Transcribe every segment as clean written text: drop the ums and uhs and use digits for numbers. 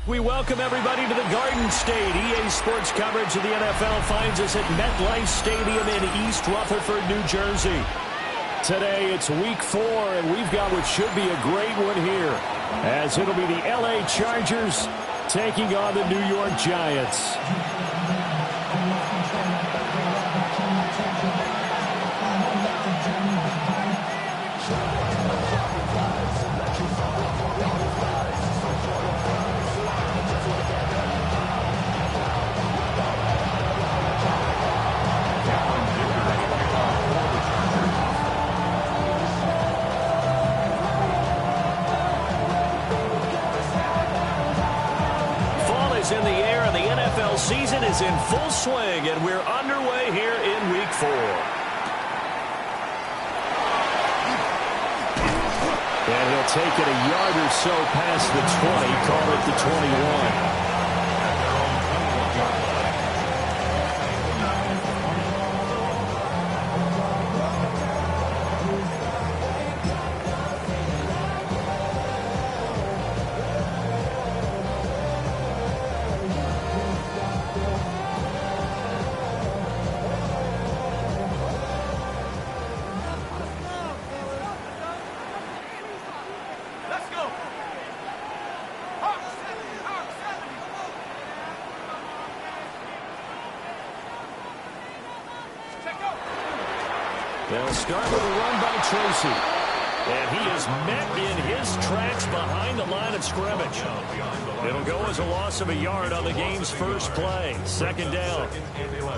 We welcome everybody to the Garden State. EA Sports coverage of the NFL finds us at MetLife Stadium in East Rutherford, New Jersey. Today it's week 4, and we've got what should be a great one here, as it'll be the LA Chargers taking on the New York Giants. In the air, and the NFL season is in full swing, and we're underway here in week 4. And he'll take it a yard or so past the 20, call it the 21. They'll start with a run by Tracy. And he is met in his tracks behind the line of scrimmage. It'll go as a loss of a yard on the game's first play. Second down.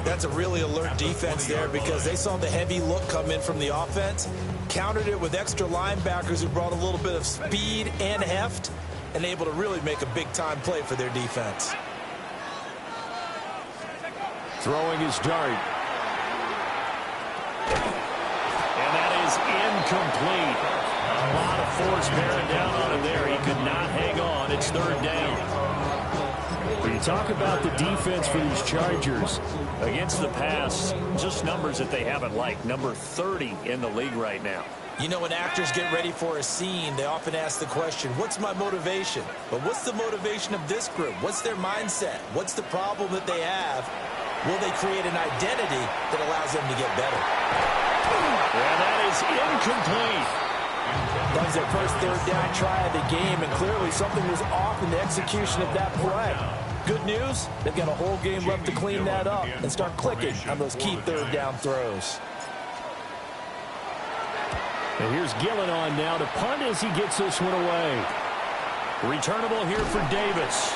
That's a really alert defense there because they saw the heavy look come in from the offense, countered it with extra linebackers who brought a little bit of speed and heft, and able to really make a big-time play for their defense. Throwing his dart. And that is incomplete. A lot of force bearing down on him there. He could not hang on. It's third down. When you talk about the defense for these Chargers against the pass, just numbers that they haven't liked. Number 30 in the league right now. You know, when actors get ready for a scene, they often ask the question, what's my motivation? But what's the motivation of this group? What's their mindset? What's the problem that they have? Will they create an identity that allows them to get better? And that is incomplete. That was their first third down try of the game, and clearly something was off in the execution of that play. Good news, they've got a whole game left to clean that up and start clicking on those key third down throws. And here's Gillen on now to punt as he gets this one away. Returnable here for Davis.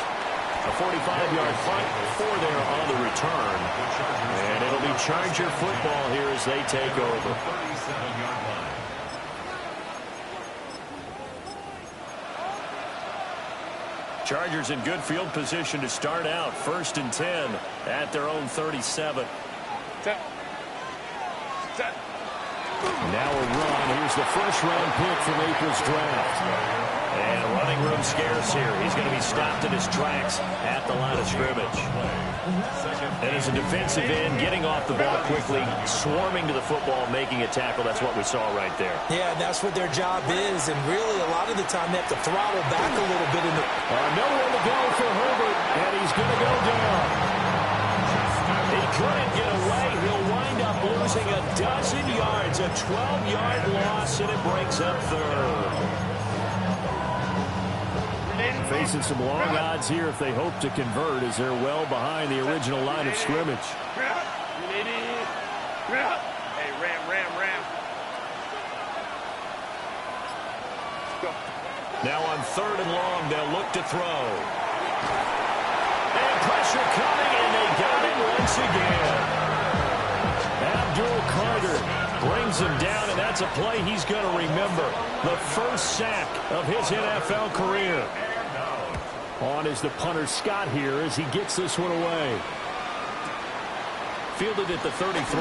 A 45-yard punt for there on the return. And it'll be Charger football here as they take over. Chargers in good field position to start out. 1st and 10 at their own 37. Now a run. Here's the first-round pick from April's draft. And running room scarce here. He's going to be stopped in his tracks at the line of scrimmage. And as a defensive end, getting off the ball quickly, swarming to the football, making a tackle. That's what we saw right there. Yeah, and that's what their job is. And really, a lot of the time, they have to throttle back a little bit in the... Nowhere to go for Herbert, and he's going to go down. He couldn't get away. He'll wind up losing a dozen yards, a 12-yard loss, and it breaks up third. Facing some long odds here if they hope to convert as they're well behind the original line of scrimmage. Hey, ram. Go. Now on 3rd and long, they'll look to throw. And pressure coming, and they got it once again. Abdul Carter brings him down, and that's a play he's going to remember. The first sack of his NFL career. On is the punter Scott here as he gets this one away. Fielded at the 33.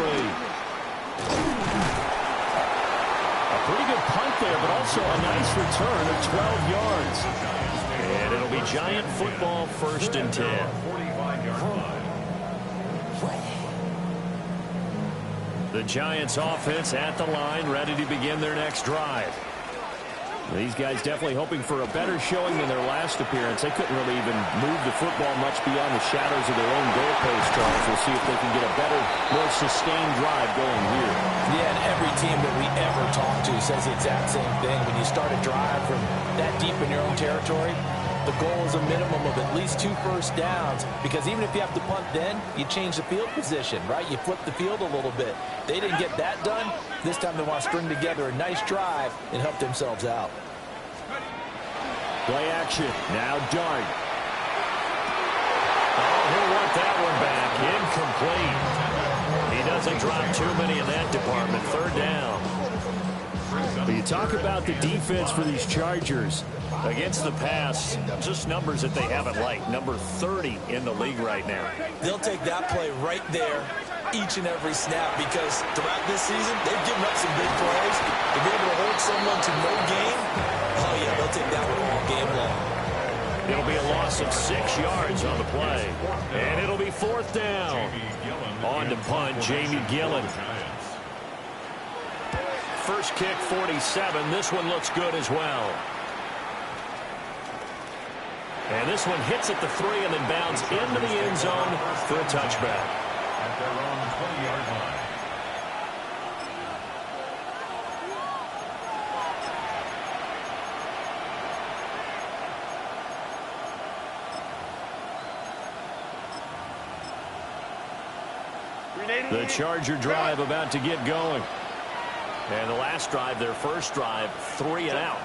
A pretty good punt there, but also a nice return of 12 yards. And it'll be Giant football 1st and 10. The Giants offense at the line, ready to begin their next drive. These guys definitely hoping for a better showing than their last appearance. They couldn't really even move the football much beyond the shadows of their own goalpost, Charles. We'll see if they can get a better, more sustained drive going here. Yeah, and every team that we ever talk to says the exact same thing. When you start a drive from that deep in your own territory, the goal is a minimum of at least 2 first downs, because even if you have to punt then, you change the field position, right? You flip the field a little bit. They didn't get that done. This time they want to string together a nice drive and help themselves out. Play action. Now Dart. Oh, he'll want that one back. Incomplete. He doesn't drop too many in that department. 3rd down. But you talk about the defense for these Chargers. Against the pass, just numbers that they haven't liked. Number 30 in the league right now. They'll take that play right there each and every snap, because throughout this season, they've given up some big plays. To be able to hold someone to no gain, oh yeah, they'll take that one all game long. It'll be a loss of 6 yards on the play. And it'll be 4th down. On to punt, Jamie Gillen. First kick, 47. This one looks good as well. And this one hits at the 3 and then bounds into the end zone for a touchback. At their own 20-yard line. The Charger drive about to get going. And the last drive, their first drive, 3 and out.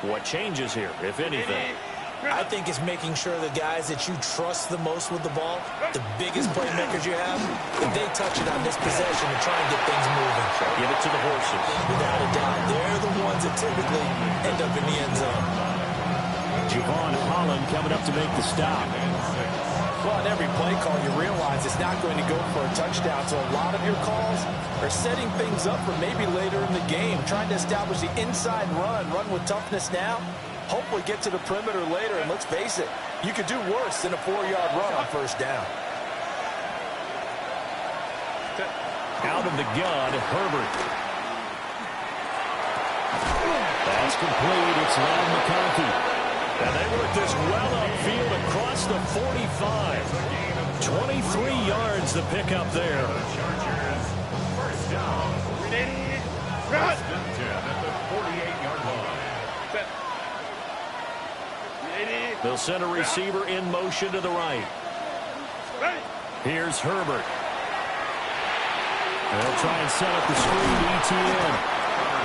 What changes here, if anything? I think it's making sure the guys that you trust the most with the ball, the biggest playmakers you have, if they touch it on this possession to try and get things moving. Give it to the horses. Without a doubt, they're the ones that typically end up in the end zone. Javon Holland coming up to make the stop. Well, on every play call, you realize it's not going to go for a touchdown, so a lot of your calls are setting things up for maybe later in the game, trying to establish the inside run with toughness now, hopefully get to the perimeter later, and let's face it, you could do worse than a 4-yard run on first down. Out of the gun, Herbert. That's complete. It's Loud McConkey. And they work this well upfield across the 45. 23 yards the pickup there. First down. First and 10 at the 48-yard line. They'll send a receiver in motion to the right. Here's Herbert. They'll try and set up the screen to ETN.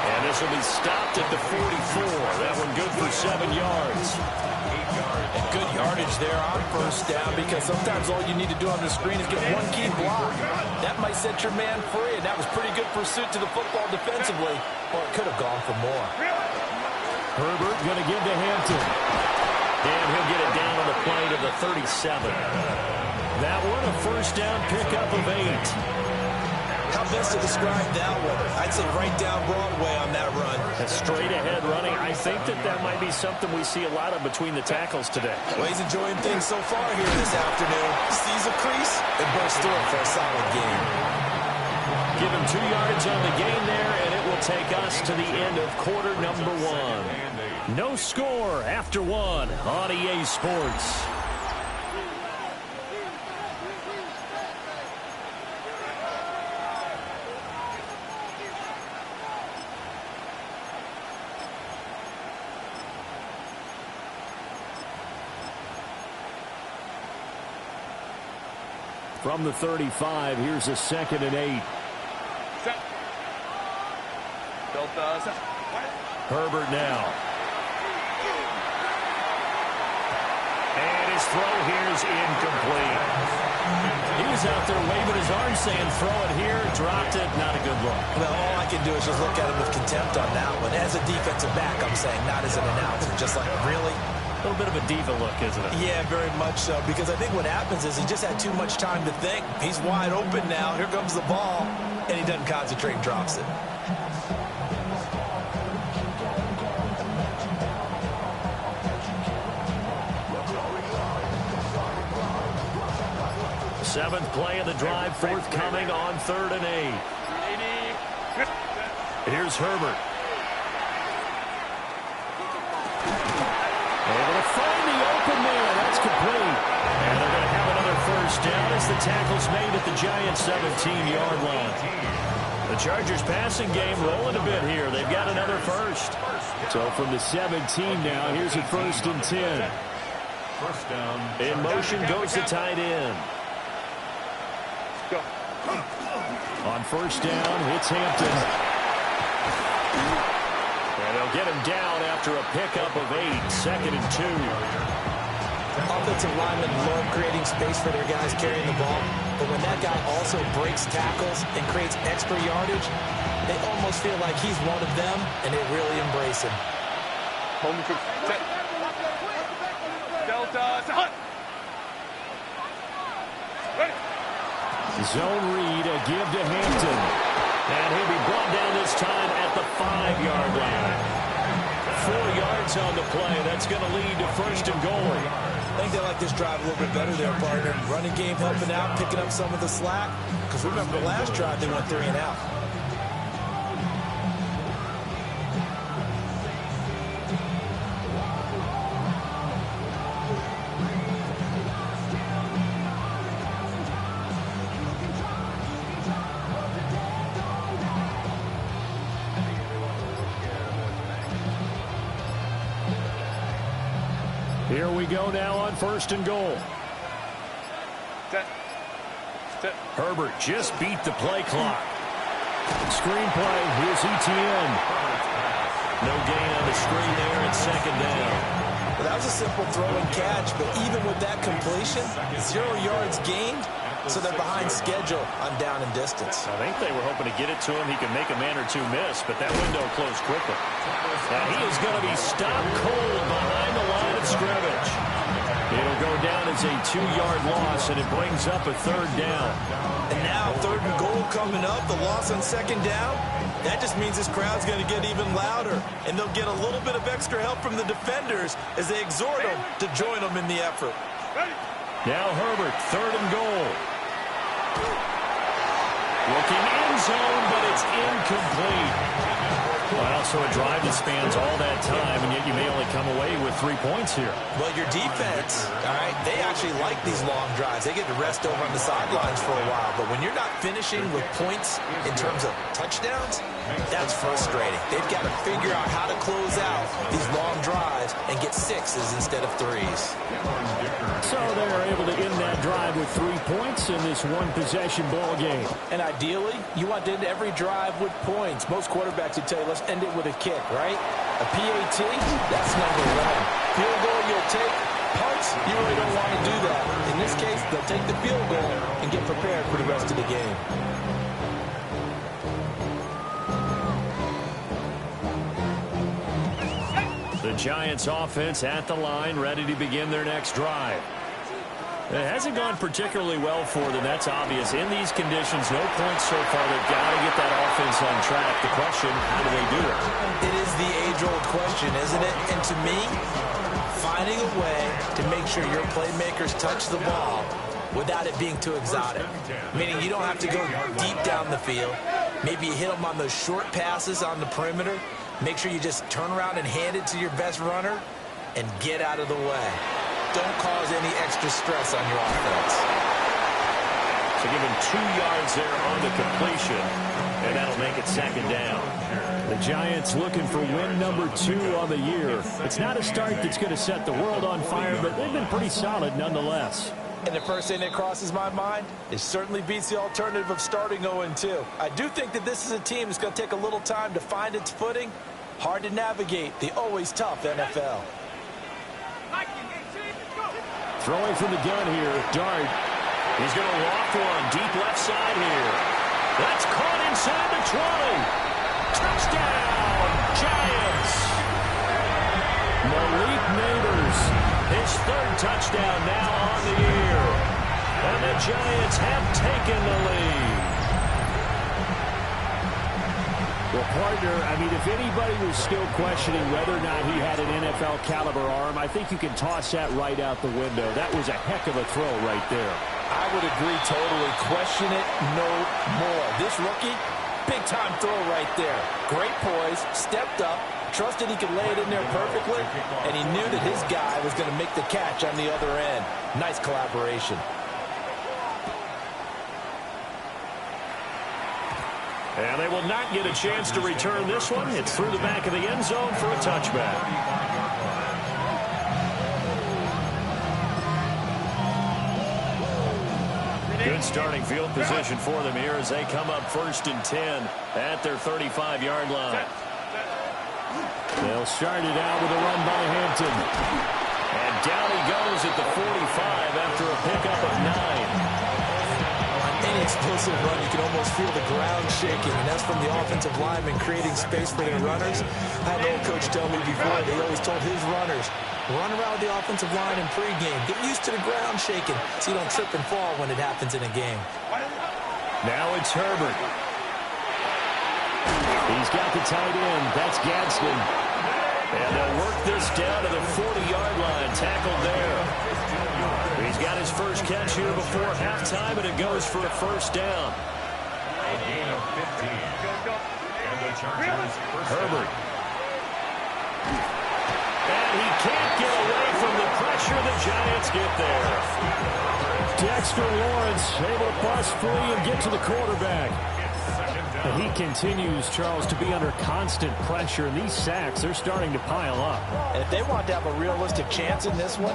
And this will be stopped at the 44. That one good for 7 yards. And good yardage there on first down, because sometimes all you need to do on the screen is get one key block. That might set your man free, and that was pretty good pursuit to the football defensively. Or it could have gone for more. Herbert going to give to Hampton. And he'll get it down on the play to the 37. That one a first down pickup of 8. How best to describe that one? I'd say right down Broadway on that run. A straight-ahead running. I think that might be something we see a lot of between the tackles today. Well, he's enjoying things so far here this afternoon. Sees a crease and bursts through it for a solid gain. Give him 2 yards on the gain there, and it will take us to the end of quarter number 1. No score after 1 on EA Sports. From the 35, here's a 2nd and 8. Herbert now. And his throw here is incomplete. He was out there waving his arm saying, throw it here, dropped it, not a good look. Well, all I can do is just look at him with contempt on that one. As a defensive back, I'm saying, not as an announcer. Just like, really? A little bit of a diva look, isn't it? Yeah, very much so, because I think what happens is he just had too much time to think. He's wide open now. Here comes the ball, and he doesn't concentrate and drops it. Seventh play of the drive, forthcoming on 3rd and 8. Here's Herbert. Able to find the open man. That's complete. And they're going to have another first down as the tackle's made at the Giants' 17-yard line. The Chargers' passing game rolling a bit here. They've got another first. So from the 17 now, here's a 1st and 10. First down. In motion goes the tight end. On first down, it's Hampton. And they'll get him down after a pickup of 8, 2nd and 2. Offensive linemen love creating space for their guys carrying the ball, but when that guy also breaks tackles and creates extra yardage, they almost feel like he's one of them, and they really embrace him. Delta, Zone read, a give to Hampton. And he'll be brought down this time at the 5-yard line. 4 yards on the play. That's going to lead to 1st and goal. I think they like this drive a little bit better there, partner. Running game helping out, picking up some of the slack. Because remember, the last drive, they went 3 and out. Here we go now on 1st and goal. Herbert just beat the play clock. Screenplay, here's ETN. No gain on the screen there, and second down. Well, that was a simple throw and catch, but even with that completion, 0 yards gained, so they're behind schedule on down and distance. I think they were hoping to get it to him. He could make a man or two miss, but that window closed quickly. And he is going to be stopped cold behind the line of scrimmage. It'll go down as a 2-yard loss, and it brings up a third down. And now 3rd and goal coming up, the loss on 2nd down. That just means this crowd's going to get even louder, and they'll get a little bit of extra help from the defenders as they exhort them to join them in the effort. Now Herbert, 3rd and goal. Looking end zone, but it's incomplete. Well, so a drive that spans all that time, and yet you may only come away with 3 points here. Well, your defense, all right, they actually like these long drives. They get to rest over on the sidelines for a while. But when you're not finishing with points in terms of touchdowns, that's frustrating. They've got to figure out how to close out these long drives and get 6s instead of 3s. So they're able to end that drive with 3 points in this one-possession ball game. And ideally, you want to end every drive with points. Most quarterbacks would tell you, let's end it with a kick, right? A PAT, that's number 1. Field goal you'll take. Punts, you really don't want to do that. In this case, they'll take the field goal and get prepared for the rest of the game. The Giants offense at the line, ready to begin their next drive. It hasn't gone particularly well for them, that's obvious. In these conditions, no points so far. They've got to get that offense on track. The question, how do they do it? It is the age-old question, isn't it? And to me, finding a way to make sure your playmakers touch the ball without it being too exotic. Meaning you don't have to go deep down the field. Maybe you hit them on those short passes on the perimeter. Make sure you just turn around and hand it to your best runner and get out of the way. Don't cause any extra stress on your offense. So give him 2 yards there on the completion, and that'll make it second down. The Giants looking for win number 2 on the year. It's not a start that's going to set the world on fire, but they've been pretty solid nonetheless. And the first thing that crosses my mind is certainly beats the alternative of starting 0-2. I do think that this is a team that's going to take a little time to find its footing. Hard to navigate the always tough NFL. Throwing from the gun here, Dart. He's going to loft one deep left side here. That's caught inside the 20. Touchdown, Giants. Malik Neighbors, his 3rd touchdown now on the year. And the Giants have taken the lead. Well, partner, I mean, if anybody was still questioning whether or not he had an NFL caliber arm, I think you can toss that right out the window. That was a heck of a throw right there. I would agree totally. Question it no more. This rookie, big-time throw right there. Great poise, stepped up, trusted he could lay it in there perfectly, and he knew that his guy was going to make the catch on the other end. Nice collaboration. And they will not get a chance to return this one. It's through the back of the end zone for a touchback. Good starting field position for them here as they come up 1st and 10 at their 35-yard line. They'll start it out with a run by Hampton. And down he goes at the 45 after a pickup of 9. Any explosive run, you can almost feel the ground shaking, and that's from the offensive linemen creating space for their runners. I had an old coach tell me before, he always told his runners, run around the offensive line in pregame. Get used to the ground shaking so you don't trip and fall when it happens in a game. Now it's Herbert. He's got the tight end. That's Gadsden. And they'll work this down to the 40-yard line. Tackled there. He's got his first catch here before halftime, and it goes for a first down. A gain of 15. And the Chargers Herbert. And he can't get away from the pressure. The Giants get there. Dexter Lawrence able to bust free and get to the quarterback. And he continues, Charles, to be under constant pressure, and these sacks, they're starting to pile up. And if they want to have a realistic chance in this one,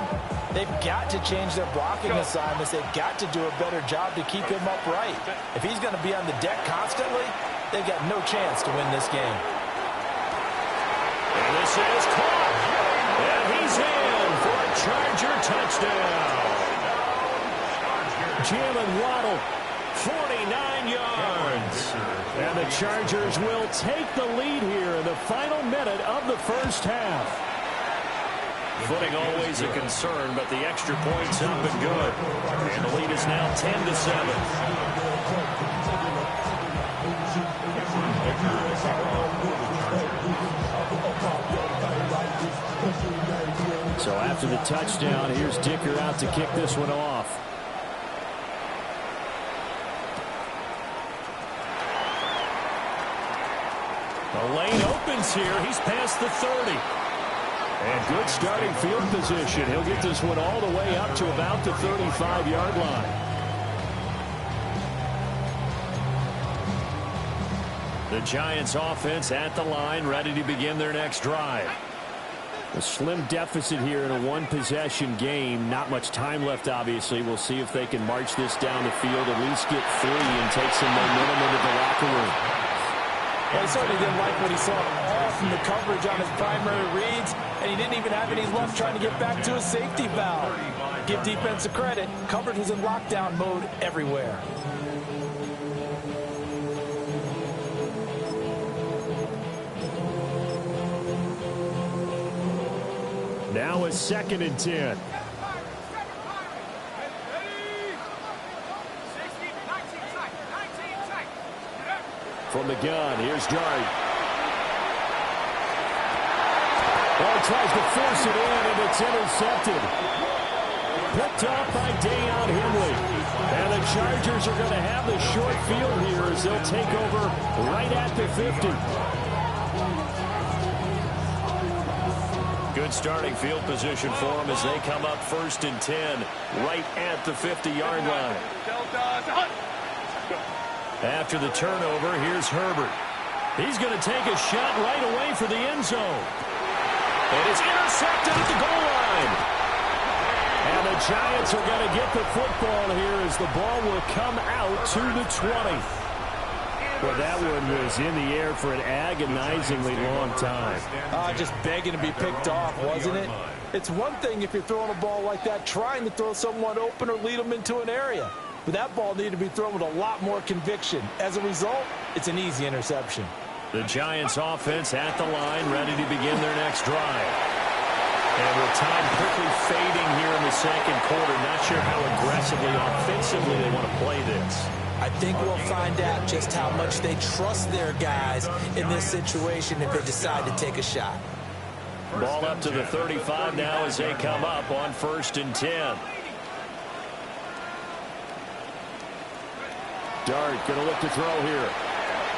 they've got to change their blocking assignments. They've got to do a better job to keep him upright. If he's going to be on the deck constantly, they've got no chance to win this game. is caught. And he's in for a Charger touchdown. Jalen Waddle, 49 yards. And the Chargers will take the lead here in the final minute of the first half. Footing always a concern, but the extra points up and good. And the lead is now 10-7. So after the touchdown, here's Dicker out to kick this one off. The lane opens here. He's past the 30. And good starting field position. He'll get this one all the way up to about the 35-yard line. The Giants offense at the line, ready to begin their next drive. A slim deficit here in a one-possession game. Not much time left, obviously. We'll see if they can march this down the field, at least get 3 and take some momentum into the locker room. Well, he certainly didn't like what he saw all from the coverage on his primary reads, and he didn't even have any luck trying to get back to his safety valve. Give defense a credit. Coverage was in lockdown mode everywhere. Now a 2nd and 10. From the gun, here's Dart. Ball tries to force it in, and it's intercepted. Picked off by Deion Henley. And the Chargers are going to have the short field here as they'll take over right at the 50. Good starting field position for them as they come up 1st and 10 right at the 50-yard line. After the turnover, here's Herbert. He's going to take a shot right away for the end zone. And it's intercepted at the goal line. And the Giants are going to get the football here as the ball will come out to the 20. Well, that one was in the air for an agonizingly long time. Just begging to be picked off, wasn't it? It's one thing if you're throwing a ball like that, trying to throw someone open or lead them into an area. But that ball needed to be thrown with a lot more conviction. As a result, it's an easy interception. The Giants offense at the line, ready to begin their next drive. And with time quickly fading here in the second quarter, not sure how aggressively, offensively they want to play this. I think we'll find out just how much they trust their guys in this situation if they decide to take a shot. Ball up to the 35 now as they come up on 1st and 10. Dart going to look to throw here.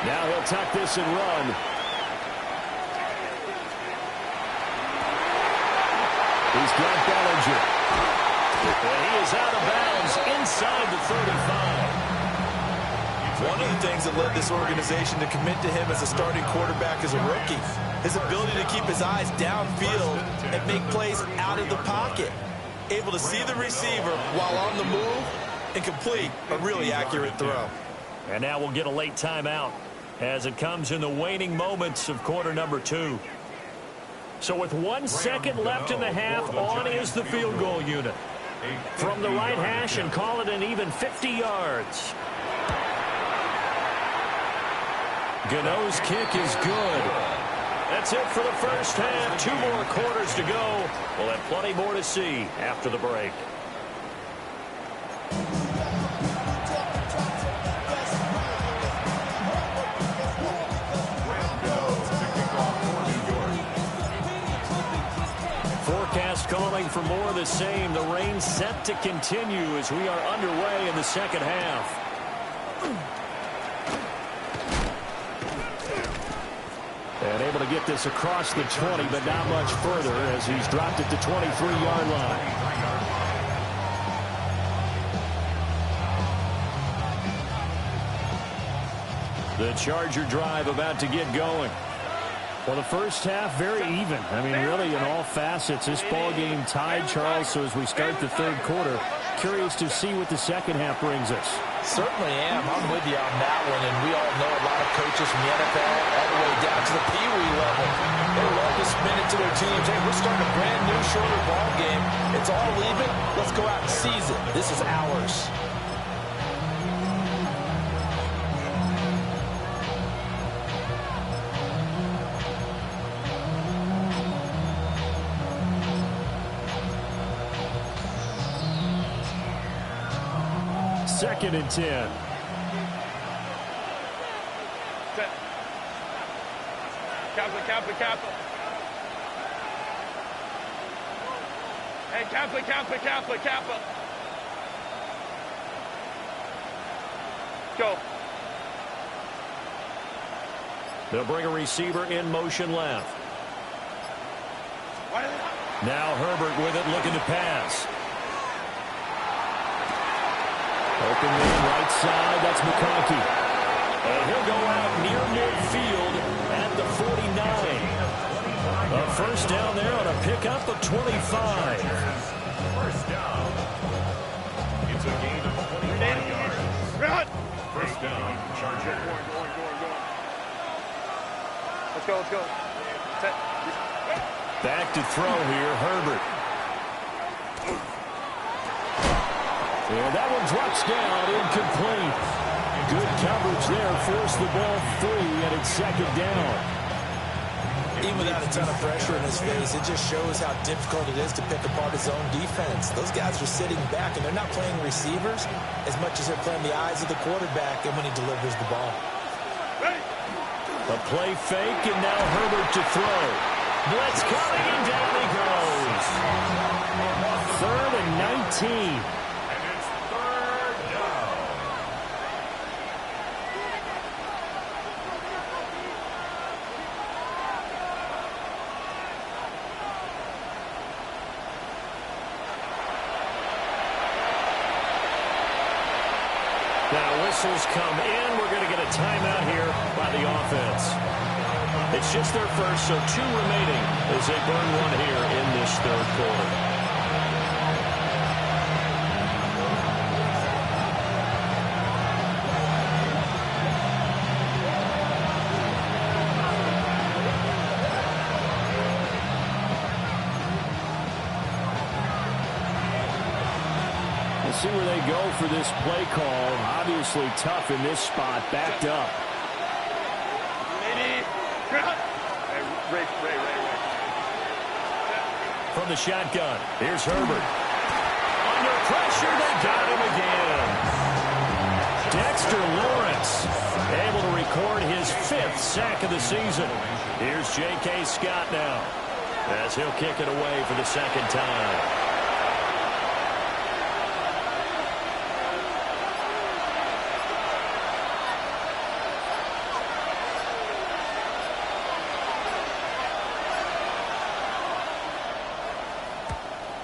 Now he'll tuck this and run. He's got Bellinger. And he is out of bounds inside the 35. One of the things that led this organization to commit to him as a starting quarterback as a rookie, his ability to keep his eyes downfield and make plays out of the pocket. Able to see the receiver while on the move and complete a really accurate throw. And now we'll get a late timeout as it comes in the waning moments of quarter number 2. So with 1 second left in the half, on is the field goal unit. From the right hash and call it an even 50 yards. Gano's kick is good. That's it for the first half. 2 more quarters to go. We'll have plenty more to see after the break. Forecast calling for more of the same. The rain set to continue as we are underway in the second half. And able to get this across the 20, but not much further as he's dropped it to 23-yard line. The Charger drive about to get going. Well, the first half, very even. I mean, really, in all facets, this ball game tied, Charles. So as we start the third quarter, curious to see what the second half brings us. Certainly am. I'm with you on that one. And we all know a lot of coaches from the NFL all the way down to the Pee Wee level. They love to spin it to their teams. Hey, we're starting a brand new, shorter ball game. It's all even. Let's go out and seize it. This is ours. Second and 10. Kappa. Hey, Kappa. Go. They'll bring a receiver in motion left. Now Herbert with it, looking to pass. Open man right side, that's McConkey. And he'll go out near midfield at the 49. A first down there on a pickup of 25. First down. It's a gain of 25 yards. First down, Charger. Let's go. Back to throw here, Herbert. And that one drops down, incomplete. Good coverage there, forced the ball free, and it's second down. Even without a ton of pressure in his face, it just shows how difficult it is to pick apart his own defense. Those guys are sitting back, and they're not playing receivers as much as they're playing the eyes of the quarterback and when he delivers the ball. A play fake, and now Herbert to throw. Blitz coming, and down he goes. Third and 19. Now whistles come in. We're going to get a timeout here by the offense. It's just their first, so 2 remaining as they burn one here in this third quarter. See where they go for this play call. Obviously tough in this spot, backed up. Ray. From the shotgun, here's Herbert. Under pressure, they got him again. Dexter Lawrence able to record his 5th sack of the season. Here's J.K. Scott now as he'll kick it away for the second time.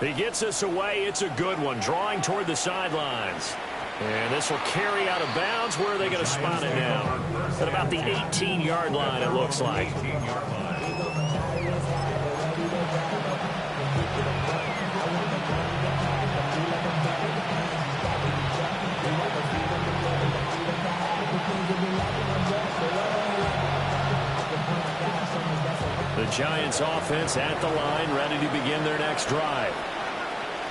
He gets us away. It's a good one. Drawing toward the sidelines. And this will carry out of bounds. Where are they going to spot it now? At about the 18-yard line, it looks like. The Giants offense at the line, ready to begin their next drive.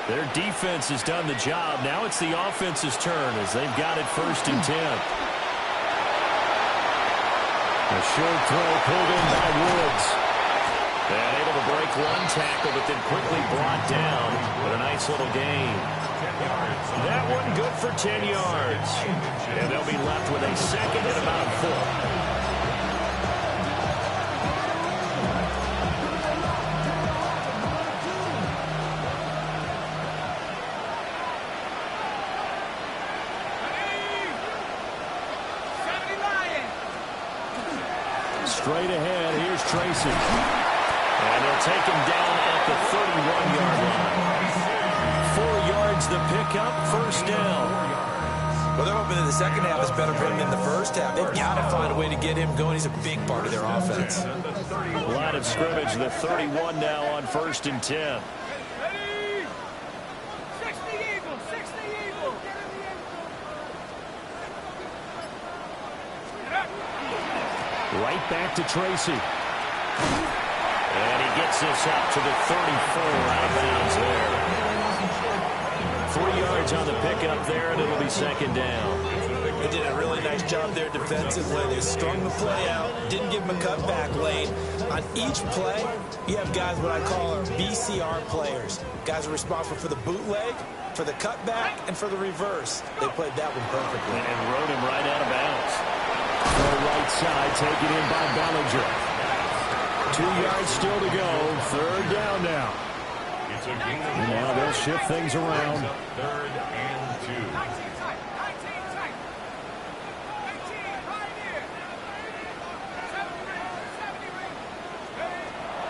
Their defense has done the job. Now it's the offense's turn as they've got it 1st and 10. A short throw pulled in by Woods. And able to break one tackle, but then quickly brought down with a nice little gain. That one good for 10 yards. And they'll be left with a second and about 4. Straight ahead, here's Tracy. And they'll take him down at the 31-yard line. 4 yards the pickup, first down. Well, they're hoping that the second half is better for him than the first half. They've got to find a way to get him going. He's a big part of their offense. Line of scrimmage, the 31 now on 1st and 10. Right back to Tracy. And he gets this up to the 34, out of bounds there. 4 yards on the pickup there, and it'll be second down. They did a really nice job there defensively. They strung the play out, didn't give him a cutback lane. On each play, you have guys what I call our BCR players. Guys are responsible for the bootleg, for the cutback, and for the reverse. They played that one perfectly. And rode him right out of bounds. The right side taken in by Bellinger. 2 yards still to go. Third down now. And now they'll shift things around. 3rd and 2.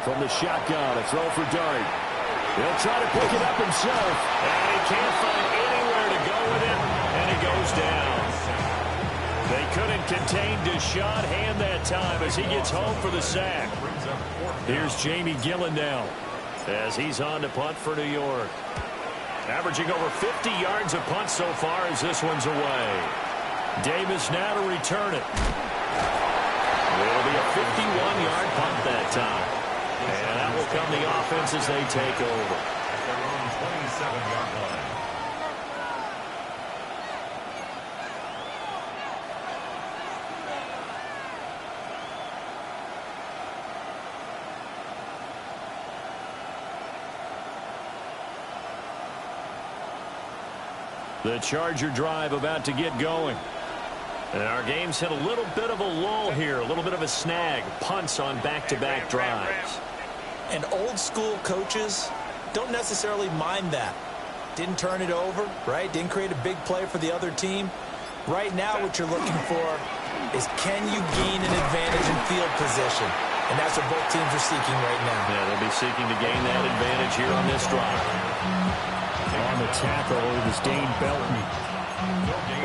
From the shotgun, a throw for Dart. He'll try to pick it up himself. And he can't find anywhere to go with it. And he goes down. They couldn't contain Deshaun Hand that time as he gets home for the sack. Here's Jamie Gillen now as he's on to punt for New York. Averaging over 50 yards a punt so far as this one's away. Davis now to return it. It'll be a 51-yard punt that time. And that will come the offense as they take over. At their own 27-yard line. The Charger drive about to get going. And our game's hit a little bit of a lull here, a little bit of a snag. Punts on back-to-back drives. And old-school coaches don't necessarily mind that. Didn't turn it over, right? Didn't create a big play for the other team. Right now what you're looking for is can you gain an advantage in field position? And that's what both teams are seeking right now. Yeah, they'll be seeking to gain that advantage here on this drive. On the tackle, it was Dane Belton.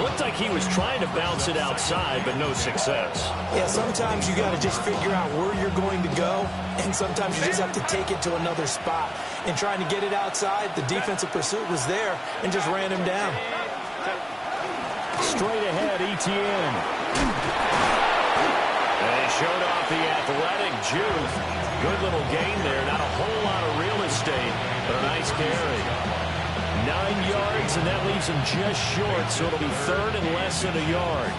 Looked like he was trying to bounce it outside, but no success. Yeah, sometimes you got to just figure out where you're going to go, and sometimes you just have to take it to another spot. And trying to get it outside, the defensive pursuit was there and just ran him down. Straight ahead, Etienne. They showed off the athletic juke. Good little gain there. Not a whole lot of real estate, but a nice carry. 9 yards, and that leaves him just short, so it'll be third and less than a yard.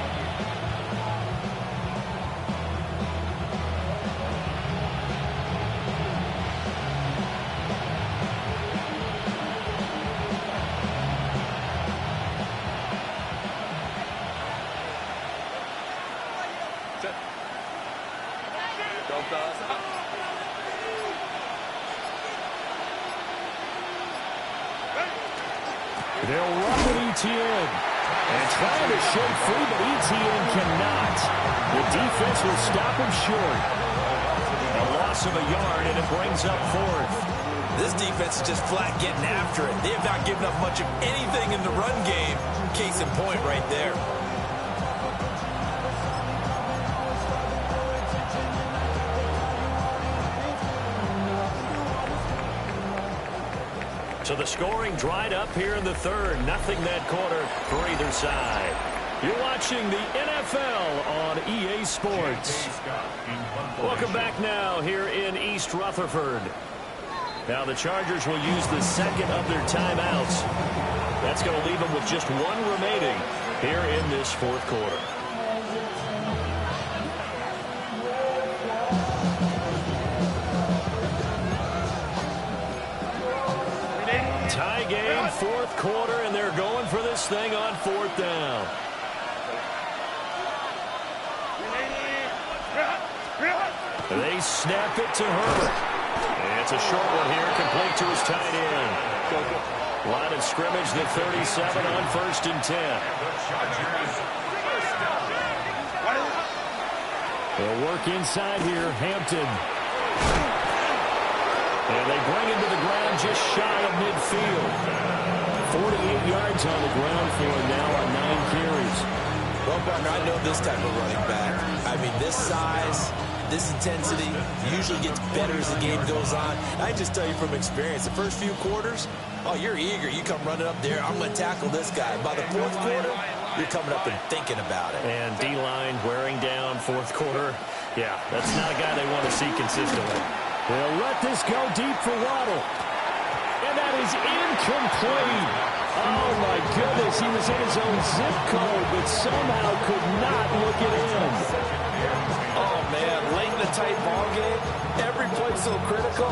They'll run with Etienne. And trying to shake free, but Etienne cannot. The defense will stop him short. A loss of a yard, and it brings up fourth. This defense is just flat getting after it. They have not given up much of anything in the run game. Case in point right there. So the scoring dried up here in the third. Nothing that quarter for either side. You're watching the NFL on EA Sports. Welcome back now here in East Rutherford. Now the Chargers will use the second of their timeouts. That's going to leave them with just one remaining here in this fourth quarter. Tie game, fourth quarter, and they're going for this thing on fourth down. They snap it to Herbert. And it's a short one here, complete to his tight end. Line of scrimmage, the 37 on 1st and 10. They'll work inside here, Hampton. And they bring him to the ground just shy of midfield. 48 yards on the ground for him now on 9 carries. Well, partner, I know this type of running back. I mean, this size, this intensity usually gets better as the game goes on. I just tell you from experience, the first few quarters, oh, you're eager. You come running up there, I'm going to tackle this guy. By the fourth quarter, you're coming up and thinking about it. And D-line wearing down fourth quarter. Yeah, that's not a guy they want to see consistently. They'll let this go deep for Waddle. And that is incomplete. Oh, my goodness. He was in his own zip code, but somehow could not look it in. Oh, man, late in the tight ball game, every play so critical.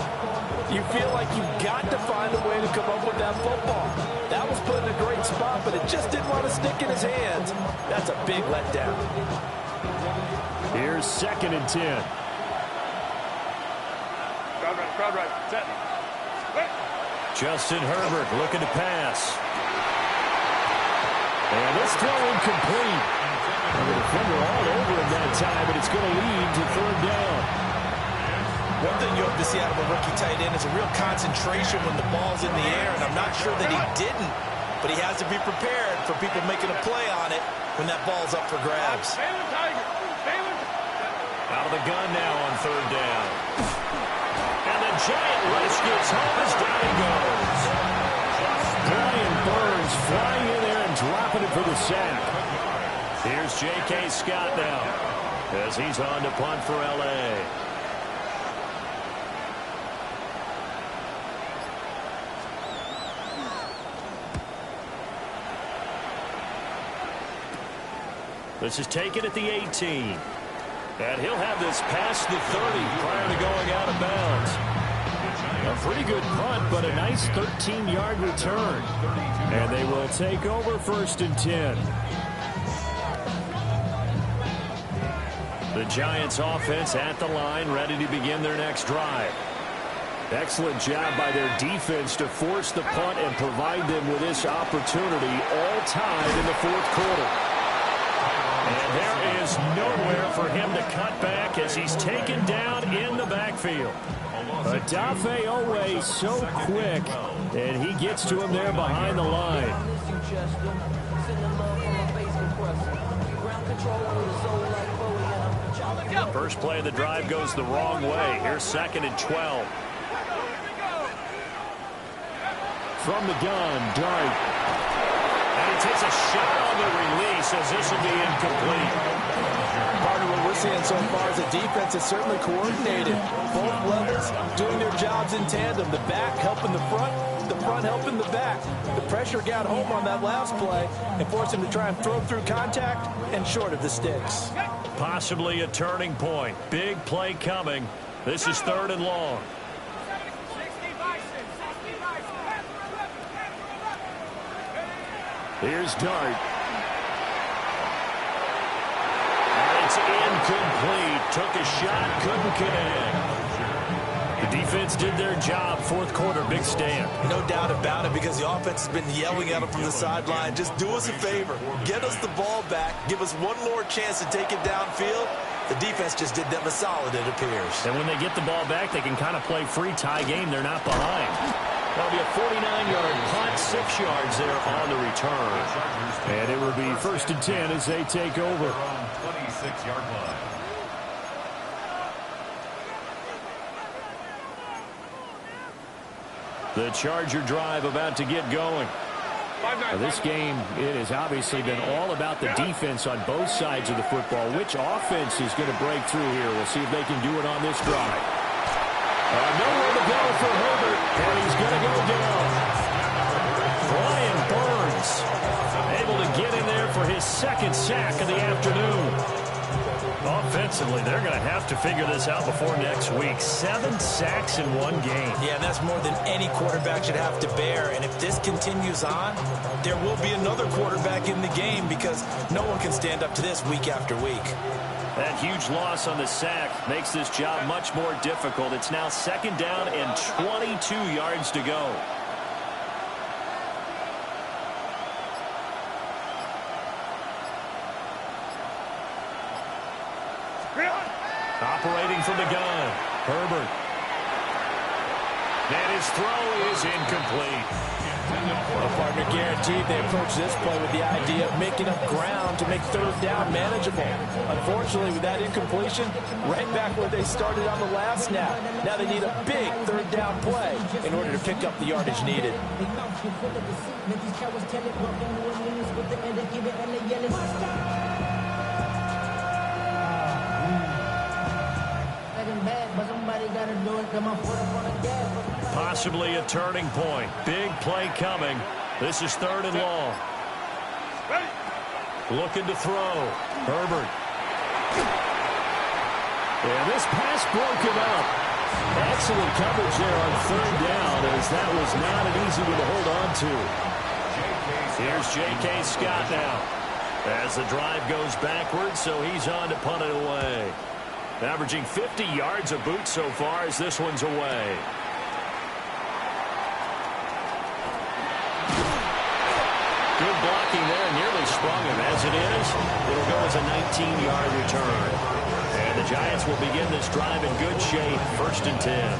You feel like you've got to find a way to come up with that football. That was put in a great spot, but it just didn't want to stick in his hands. That's a big letdown. Here's 2nd and 10. Crowd right. Set. Justin Herbert looking to pass. And this throw incomplete. And the defender all over him that time, but it's going to lead to 3rd down. One thing you hope to see out of a rookie tight end is a real concentration when the ball's in the air, and I'm not sure that he didn't, but he has to be prepared for people making a play on it when that ball's up for grabs. Out of the gun now on 3rd down. And the Giant rush gets home as down he goes. Brian Burns flying in there and dropping it for the sack. Here's J.K. Scott now as he's on to punt for L.A. This is taken at the 18. And he'll have this past the 30 prior to going out of bounds. A pretty good punt, but a nice 13-yard return. And they will take over 1st and 10. The Giants offense at the line, ready to begin their next drive. Excellent job by their defense to force the punt and provide them with this opportunity, all tied in the 4th quarter. And there is nowhere for him to cut back as he's taken down in the backfield. Adafe Owe so quick, and he gets to him there behind the line. First play of the drive goes the wrong way. Here's 2nd and 12. From the gun, Dart. And he takes a shot on the release as this will be incomplete. Part of what we're seeing so far is the defense is certainly coordinated. Both levels doing their jobs in tandem. The back helping the front helping the back. The pressure got home on that last play and forced him to try and throw through contact and short of the sticks. Possibly a turning point. Big play coming. This is 3rd and long. Here's Dart. And it's incomplete. Took a shot, couldn't connect. The defense did their job. 4th quarter, big stand. No doubt about it, because the offense has been yelling at them from the sideline. Just do us a favor. Get us the ball back. Give us one more chance to take it downfield. The defense just did them a solid, it appears. And when they get the ball back, they can kind of play free tie game. They're not behind. That'll be a 49-yard punt, 6 yards there on the return. And it will be 1st and 10 as they take over. 26-yard line. The Charger drive about to get going. This game, it has obviously been all about the defense on both sides of the football. Which offense is going to break through here? We'll see if they can do it on this drive. Nowhere to go for Herbert, and he's going to go down. Brian Burns able to get in there for his 2nd sack of the afternoon. Offensively, they're going to have to figure this out before next week. 7 sacks in one game. Yeah, and that's more than any quarterback should have to bear. And if this continues on, there will be another quarterback in the game, because no one can stand up to this week after week. That huge loss on the sack makes this job much more difficult. It's now 2nd down and 22 yards to go. Operating from the gun, Herbert. And his throw is incomplete. Well, partner, guaranteed they approach this play with the idea of making up ground to make third down manageable. Unfortunately, with that incompletion, right back where they started on the last snap. Now they need a big third down play in order to pick up the yardage needed. Possibly a turning point. Big play coming. This is 3rd and long. Looking to throw. Herbert. And this pass broken up. Excellent coverage there on 3rd down, as that was not an easy one to hold on to. Here's J.K. Scott now. As the drive goes backwards, so he's on to punt it away. Averaging 50 yards a boot so far as this one's away. Good blocking there, nearly sprung him. As it is, it'll go as a 19-yard return. And the Giants will begin this drive in good shape, 1st and 10.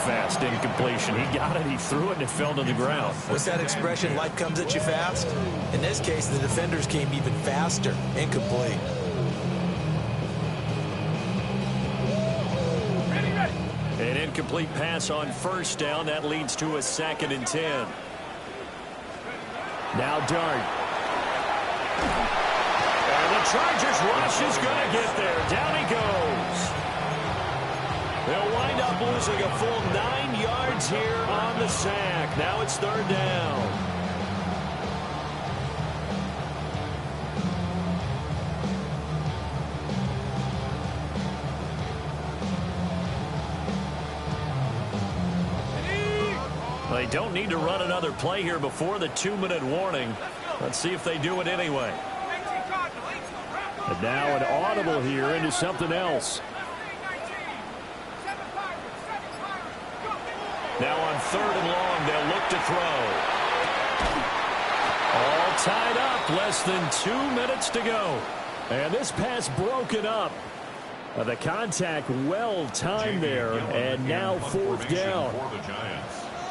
Fast incompletion. He got it, he threw it, and it fell to the ground. What's that expression, life comes at you fast? In this case, the defenders came even faster. Incomplete. An incomplete pass on 1st down. That leads to a 2nd and 10. Now Dart. And the Chargers rush is going to get there. Down he goes. They'll wind up losing a full 9 yards here on the sack. Now it's 3rd down. They don't need to run another play here before the 2-minute warning. Let's see if they do it anyway. And now an audible here into something else. Now on 3rd and long, they'll look to throw. All tied up, less than 2 minutes to go. And this pass broken up. The contact well timed there, and now 4th down.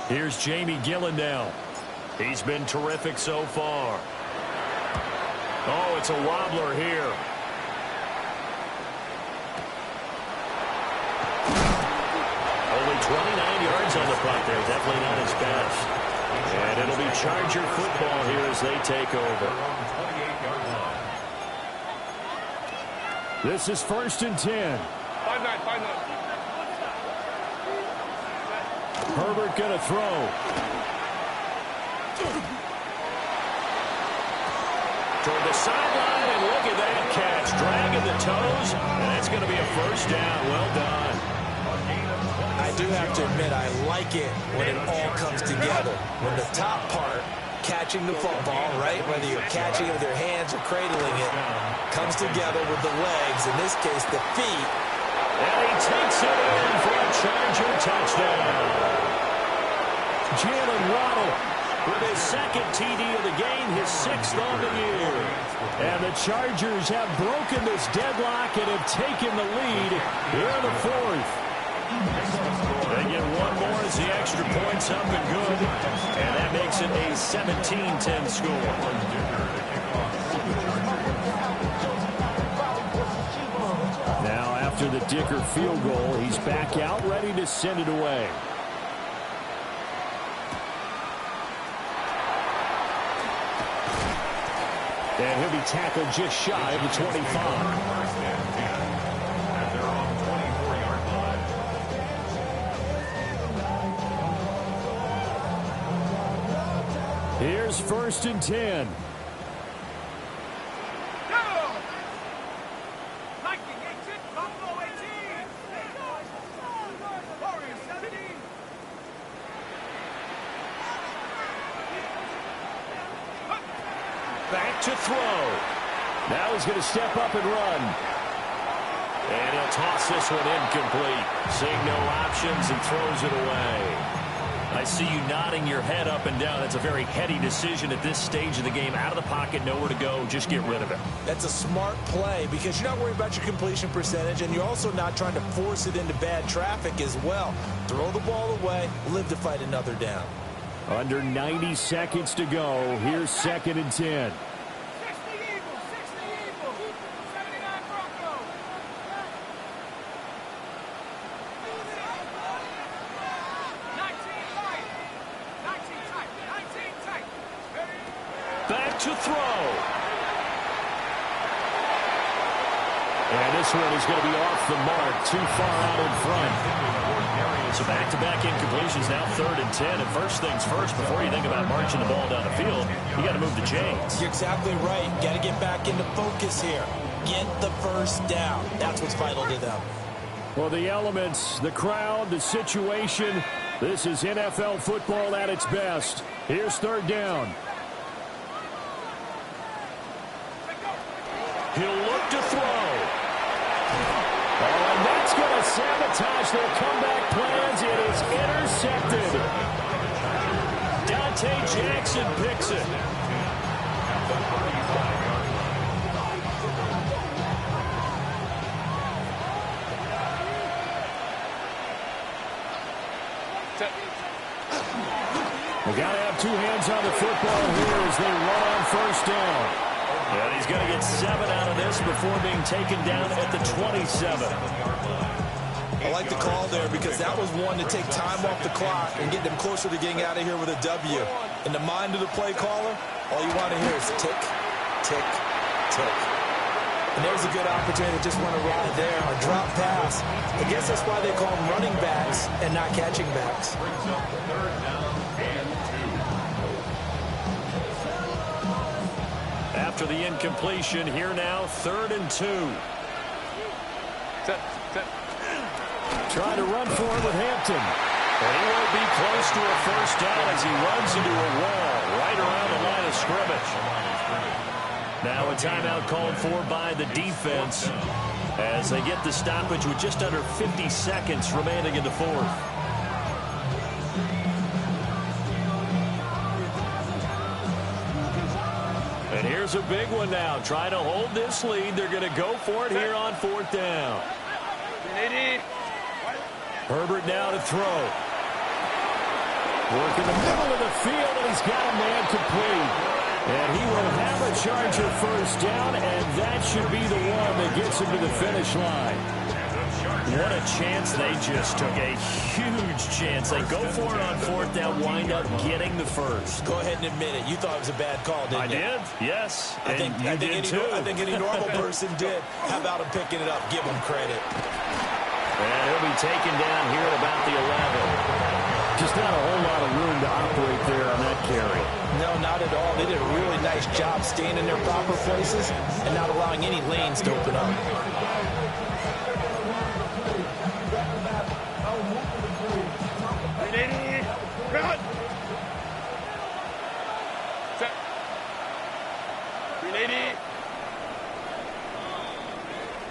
Here's Jamie Gillen now. He's been terrific so far. Oh, it's a wobbler here. Only 29 yards on the punt there. Definitely not his best. And it'll be Charger football here as they take over. This is 1st and 10. 5-9. Herbert going to throw. Toward the sideline, and look at that catch. Dragging the toes, and that's going to be a 1st down. Well done. I do have to admit, I like it when it all comes together. When the top part, catching the football, right, whether you're catching it with your hands or cradling it, comes together with the legs, in this case the feet. And he takes it in for a Charger touchdown. Jalen Waddle with his 2nd TD of the game, his 6th on the year. And the Chargers have broken this deadlock and have taken the lead here in the 4th. They get one more as the extra point's up and good. And that makes it a 17-10 score. Now after the Dicker field goal, he's back out ready to send it away. And he'll be tackled just shy of the 25. Here's 1st and 10. Back to throw. Now he's going to step up and run. And he'll toss this one incomplete. Seeing no options and throws it away. I see you nodding your head up and down. That's a very heady decision at this stage of the game. Out of the pocket, nowhere to go. Just get rid of it. That's a smart play because you're not worried about your completion percentage, and you're also not trying to force it into bad traffic as well. Throw the ball away, live to fight another down. Under 90 seconds to go. Here's 2nd and 10. Back to throw. And this one is going to be off the mark. Too far out in front. So back-to-back incompletions, now 3rd and 10. And first things first, before you think about marching the ball down the field, you got to move the chains. You're exactly right. Got to get back into focus here. Get the first down. That's what's vital to them. Well, the elements, the crowd, the situation, this is NFL football at its best. Here's 3rd down. He'll look to throw. Oh, and that's going to sabotage their comeback plans. It is intercepted. Dante Jackson picks it. We got to have 2 hands on the football here as they run on 1st down. And he's going to get 7 out of this before being taken down at the 27. I like the call there because that was one to take time off the clock and get them closer to getting out of here with a W. In the mind of the play caller, all you want to hear is tick, tick, tick. And there's a good opportunity to just run a ride there, a drop pass. I guess that's why they call them running backs and not catching backs. After the incompletion, here now, 3rd and 2. Trying to run for it with Hampton. And he won't be close to a first down as he runs into a wall right around the line of scrimmage. Now a timeout called for by the defense as they get the stoppage with just under 50 seconds remaining in the 4th. And here's a big one now. Trying to hold this lead. They're going to go for it here on 4th down. Herbert now to throw. Work in the middle of the field, and he's got a man complete. And he will have a Charger first down, and that should be the one that gets him to the finish line. What a chance they just took. A huge chance. They go for it on 4th down, wind up getting the first. Go ahead and admit it. You thought it was a bad call, didn't you? I did, yes. I think any normal person did. How about him picking it up? Give him credit. And he'll be taken down here at about the 11. Just not a whole lot of room to operate there on that carry. No, not at all. They did a really nice job staying in their proper places and not allowing any lanes to open up.